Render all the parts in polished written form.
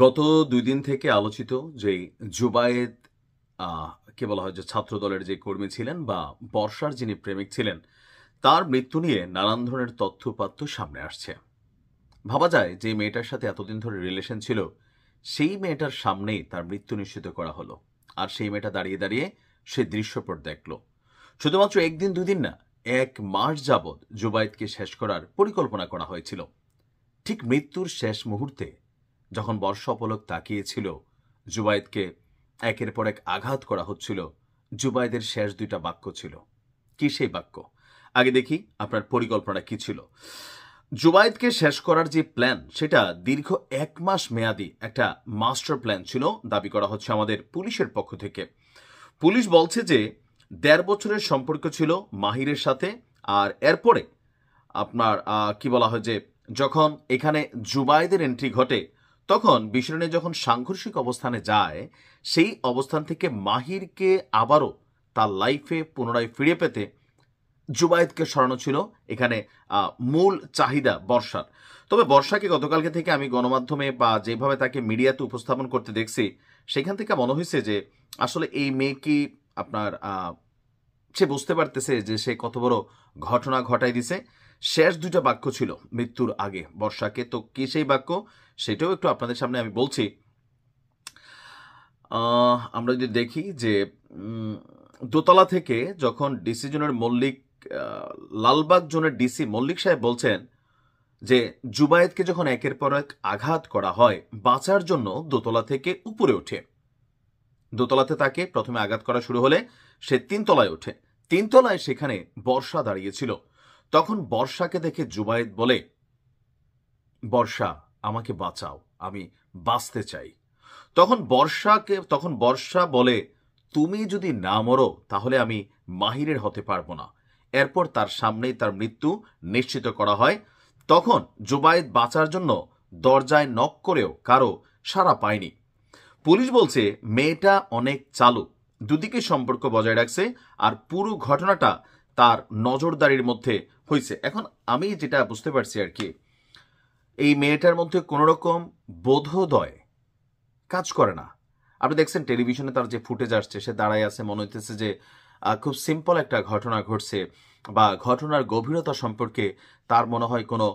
গত ২ দিন থেকে আলোচিত যেই জুবায়েদ কে বলা হয় যে ছাত্রদলের যে কর্মী ছিলেন বা বর্ষার যিনি প্রেমিক ছিলেন, তার মৃত্যু নিয়ে নানান ধরনের তথ্য-উপাত্ত সামনে আসছে। ভাবা যায় যে মেয়েটার সাথে এতদিন ধরে রিলেশন ছিল, সেই মেয়েটার সামনেই তার মৃত্যু নিশ্চিত করা হলো। আর সেই মেয়েটা দাঁড়িয়ে দাঁড়িয়ে সেই দৃশ্যপট দেখল। শুধুমাত্র ১ দিন ২ দিন না, ১ মাস যাবৎ জুবায়েদকে শেষ করার পরিকল্পনা করা হয়েছিল। ঠিক মৃত্যুর শেষ মুহূর্তে যখন বর্ষা অপলক তাকিয়েছিল, জুবায়েদকে একের পর এক আঘাত করা হচ্ছিল, জুবায়েদের শেষ ২টা বাক্য ছিল। কি সেই বাক্য? আগে দেখি আপনার পরিকল্পনা কি ছিল। জুবায়েদকে শেষ করার যে প্ল্যান, সেটা দীর্ঘ ১ মাস মেয়াদি একটা মাস্টার প্ল্যান ছিল, দাবি করা হচ্ছে আমাদের পুলিশের পক্ষ থেকে। পুলিশ বলছে যে ১.৫ বছরের সম্পর্ক ছিল মাহিরের সাথে। আর এরপরে আপনার কি বলা হয় যে যখন এখানে জুবায়েদের এন্ট্রি ঘটে, তখন বিষয় নিয়ে যখন সাংঘর্ষিক অবস্থানে যায়, সেই অবস্থান থেকে মাহিরকে আবারও তার লাইফে পুনরায় ফিরে পেতে জুবায়েদকে সরানো ছিল এখানে মূল চাহিদা বর্ষার। তবে বর্ষাকে গতকালকে থেকে আমি গণমাধ্যমে বা যেভাবে তাকে মিডিয়াতে উপস্থাপন করতে দেখছি, সেখান থেকে মনে হয়েছে যে আসলে এই মেয়ে কি আপনার সে বুঝতে পারতেছে যে সে কত বড় ঘটনা ঘটাই দিছে। শেষ ২টা বাক্য ছিল মৃত্যুর আগে বর্ষাকে। তো কি সেই বাক্য, সেটাও একটু আপনাদের সামনে আমি বলছি। আমরা যদি দেখি যে দোতলা থেকে যখন ডিসি জোনের মল্লিক, লালবাগ জোনের ডিসি মল্লিক সাহেব বলছেন যে জুবায়েদকে যখন একের পর এক আঘাত করা হয়, বাঁচার জন্য দোতলা থেকে উপরে ওঠে। দোতলাতে তাকে প্রথমে আঘাত করা শুরু হলে সে ৩ তলায় ওঠে। ৩ তলায় সেখানে বর্ষা দাঁড়িয়েছিল। তখন বর্ষাকে দেখে জুবায়েদ বলে, বর্ষা আমাকে বাঁচাও, আমি বাঁচতে চাই। তখন বর্ষা বলে, তুমি যদি না মরো তাহলে আমি মাহিরের হতে পারবো না। এরপর তার সামনেই তার মৃত্যু নিশ্চিত করা হয়। তখন জুবায়েদ বাঁচার জন্য দরজায় নক করেও কারো সাড়া পায়নি। পুলিশ বলছে মেয়েটা অনেক চালু, দুদিকে সম্পর্ক বজায় রাখছে, আর পুরো ঘটনাটা তার নজরদারির মধ্যে হয়েছে। এখন আমি যেটা বুঝতে পারছি আর কি, এই মেয়েটার মধ্যে কোনো রকম বোধোদয় কাজ করে না। আপনি দেখছেন টেলিভিশনে তার যে ফুটেজ আসছে, সে দাঁড়ায় আছে, মনে হইতেছে যে খুব সিম্পল একটা ঘটনা ঘটছে, বা ঘটনার গভীরতা সম্পর্কে তার মনে হয় কোনো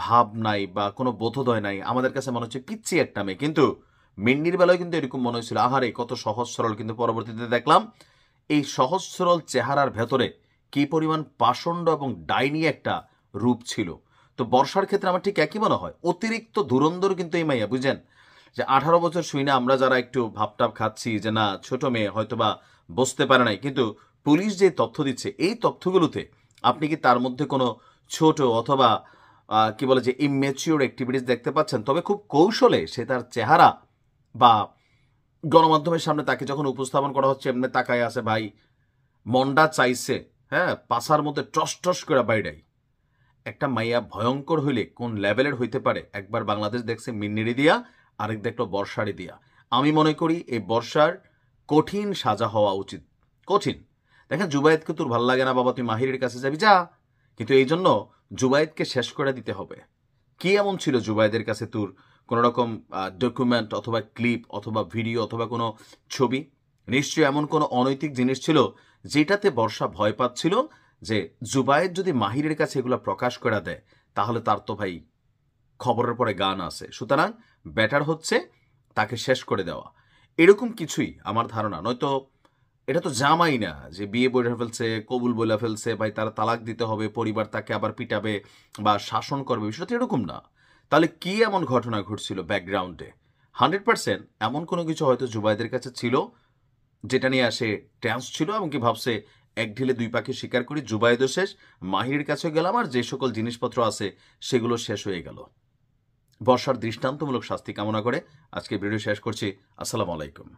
ভাব নাই বা কোনো বোধোদয় নাই। আমাদের কাছে মনে হচ্ছে পিচ্ছি একটা মেয়ে, কিন্তু মিন্নির বেলায় কিন্তু এরকম মনে হয়েছিল, আহারে কত সহজ সরল। কিন্তু পরবর্তীতে দেখলাম এই সহজ সরল চেহারার ভেতরে কি পরিমাণ পাষণ্ড এবং ডাইনি একটা রূপ ছিল। তো বর্ষার ক্ষেত্রে আমার ঠিক একই মনে হয়, অতিরিক্ত ধুরন্ধর কিন্তু এই মাইয়া, বুঝেন যে 18 বছর শুই না আমরা যারা একটু ভাবটাপ খাচ্ছি যে না ছোট মেয়ে হয়তোবা বুঝতে পারে নাই, কিন্তু পুলিশ যে তথ্য দিচ্ছে এই তথ্যগুলোতে আপনি কি তার মধ্যে কোনো ছোট অথবা কি বলে যে ইম্যাচিওর অ্যাক্টিভিটিস দেখতে পাচ্ছেন? তবে খুব কৌশলে সে তার চেহারা বা গণমাধ্যমের সামনে তাকে যখন উপস্থাপন করা হচ্ছে, এমনি তাকায় আছে ভাই, মন্ডা চাইছে, হ্যাঁ, পাশার মধ্যে টস টস করে বাইরাই। একটা মাইয়া ভয়ঙ্কর হইলে কোন লেভেলের হইতে পারে, একবার বাংলাদেশ দেখছে মিন্নিরি দিয়া, আরেক দেখলো বর্ষারি দিয়া। আমি মনে করি এই বর্ষার কঠিন সাজা হওয়া উচিত, কঠিন। দেখেন জুবায়েদকে তোর ভাল লাগে না বাবা, তুই মাহিরের কাছে যাবি, যা, কিন্তু এই জন্য জুবায়েদকে শেষ করে দিতে হবে। কি এমন ছিল জুবায়েদের কাছে তোর কোনো রকম ডকুমেন্ট অথবা ক্লিপ অথবা ভিডিও অথবা কোনো ছবি? নিশ্চয়ই এমন কোনো অনৈতিক জিনিস ছিল যেটাতে বর্ষা ভয় পাচ্ছিল যে জুবায়েদ যদি মাহিরের কাছে এগুলো প্রকাশ করে দেয়, তাহলে তার তো ভাই খবরের পরে গান আছে। সুতরাং ব্যাটার হচ্ছে তাকে শেষ করে দেওয়া। এরকম কিছুই আমার ধারণা, নয়তো এটা তো জামাই না যে বিয়ে বলে ফেলছে, কবুল বলে ফেলছে, ভাই তারা তালাক দিতে হবে, পরিবার তাকে আবার পিটাবে বা শাসন করবে, বিষয়টা তো এরকম না। তাহলে কি এমন ঘটনা ঘটছিল ব্যাকগ্রাউন্ডে? 100% এমন কোনো কিছু হয়তো জুবায়েদের কাছে ছিল যেটা নিয়ে আসে টেন্স ছিল, এবং কি ভাবছে এক ঢিলে দুই পাখি শিকার করি, জুবায়েদও শেষ, মাহিরের কাছেও গেলাম, আর যে সকল জিনিসপত্র আছে সেগুলো শেষ হয়ে গেল। বর্ষার দৃষ্টান্তমূলক শাস্তি কামনা করে আজকে ভিডিও শেষ করছি। আসসালামু আলাইকুম।